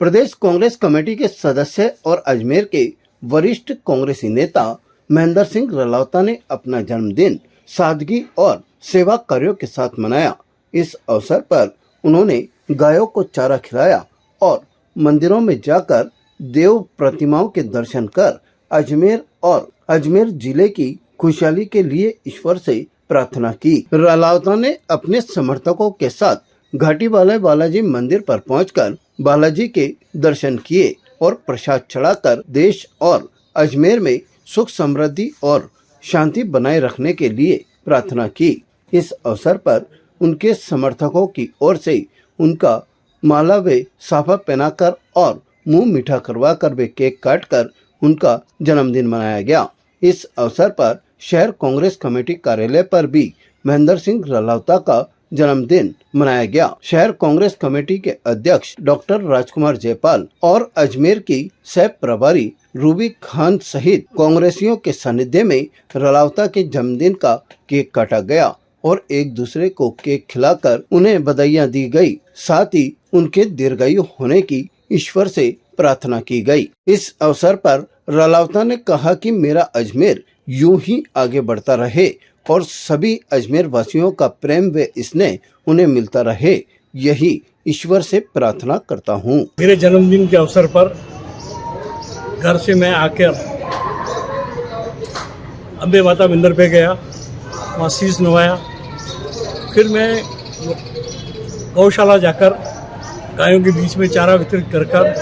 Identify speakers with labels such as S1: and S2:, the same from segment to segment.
S1: प्रदेश Congress committee के सदस्य और अजमेर के वरिष्ठ कांग्रेसी नेता महेंद्र सिंह रलावता ने अपना जन्मदिन सादगी और सेवा कार्यों के साथ मनाया। इस अवसर पर उन्होंने गायों को चारा खिलाया और मंदिरों में जाकर देव प्रतिमाओं के दर्शन कर अजमेर जिले की खुशहाली के लिए ईश्वर से प्रार्थना की। रलावता ने अपने समर्थकों के साथ घाटी वाले बालाजी मंदिर पर पहुंचकर बालाजी के दर्शन किए और प्रसाद चढ़ाकर देश और अजमेर में सुख समृद्धि और शांति बनाए रखने के लिए प्रार्थना की। इस अवसर पर उनके समर्थकों की ओर से उनका माला व साफा पहनाकर और मुंह मीठा करवाकर वे केक काटकर उनका जन्मदिन मनाया गया। इस अवसर पर शहर कांग्रेस कमेटी कार्यालय पर भी महेंद्र सिंह रलावता का जन्मदिन मनाया गया। शहर कांग्रेस कमेटी के अध्यक्ष डॉक्टर राजकुमार जयपाल और अजमेर की सह प्रभारी रूबी खान सहित कांग्रेसियों के सानिध्य में रलावता के जन्मदिन का केक काटा गया और एक दूसरे को केक खिलाकर उन्हें बधाइयां दी गई। साथ ही उनके दीर्घायु होने की ईश्वर से प्रार्थना की गई। इस अवसर पर रलावता ने कहा कि मेरा अजमेर यूं ही आगे बढ़ता रहे और सभी अजमेर वासियों का प्रेम व स्नेह उन्हें मिलता रहे, यही ईश्वर से प्रार्थना करता हूं।
S2: मेरे जन्मदिन के अवसर पर घर से मैं आकर अम्बे माता मंदिर पे गया, वहाँ शीश नवाया। फिर मैं गौशाला जाकर गायों के बीच में चारा वितरित कर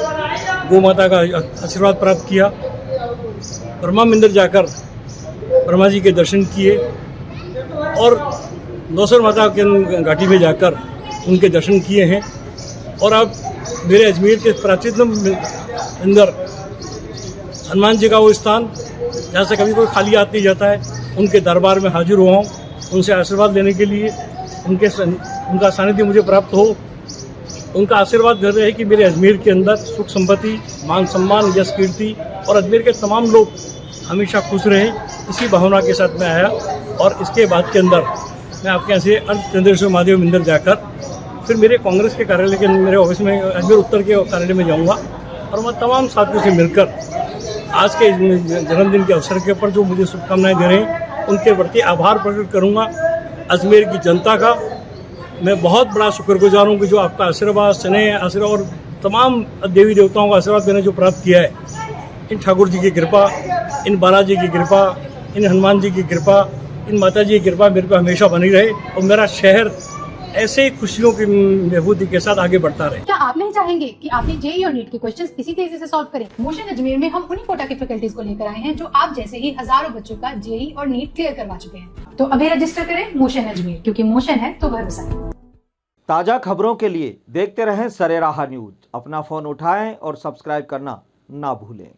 S2: गौ माता का आशीर्वाद प्राप्त किया। ब्रह्मा मंदिर जाकर ब्रह्मा जी के दर्शन किए और नौसर माता के घाटी में जाकर उनके दर्शन किए हैं। और अब मेरे अजमेर के प्राचीनतम अंदर हनुमान जी का वो स्थान जहाँ से कभी कोई खाली हाथ नहीं जाता है, उनके दरबार में हाजिर हुआ हूँ उनसे आशीर्वाद लेने के लिए। उनका सानिध्य मुझे प्राप्त हो, उनका आशीर्वाद दे रहे हैं कि मेरे अजमेर के अंदर सुख संपत्ति, मान सम्मान, यश कीर्ति और अजमेर के तमाम लोग हमेशा खुश रहे। इसी भावना के साथ मैं आया और इसके बाद के अंदर मैं आपके यहाँ से चंद्रेश्वर महादेव मंदिर जाकर फिर मेरे कांग्रेस के कार्यालय के मेरे ऑफिस में अजमेर उत्तर के कार्यालय में जाऊँगा और मैं तमाम साथियों से मिलकर आज के जन्मदिन के अवसर के ऊपर जो मुझे शुभकामनाएं दे रहे हैं उनके प्रति आभार प्रकट करूँगा। अजमेर की जनता का मैं बहुत बड़ा शुक्रगुजार हूँ कि जो आपका आशीर्वाद, स्नेह, आशीर्वाद और तमाम देवी देवताओं का आशीर्वाद मैंने जो प्राप्त किया है, इन ठाकुर जी की कृपा, इन बालाजी की कृपा, इन हनुमान जी की कृपा, इन माता जी की कृपा मेरे पर हमेशा बनी रहे और मेरा शहर ऐसे ही खुशियों की विभूति के साथ आगे बढ़ता रहे।
S3: क्या आप नहीं चाहेंगे कि आपने जेईई और नीट के क्वेश्चंस इसी तेजी से सॉल्व करें? मोशन अजमेर में हम उन्हीं कोटा के फैकल्टीज को लेकर आए हैं जो आप जैसे ही हजारों बच्चों का जेईई और नीट क्लियर करवा चुके हैं। तो अभी रजिस्टर करें मोशन अजमेर, क्योंकि मोशन है तो भरोसा है।
S4: ताजा खबरों के लिए देखते रहें सरेराह न्यूज। अपना फोन उठाएं और सब्सक्राइब करना ना भूलें।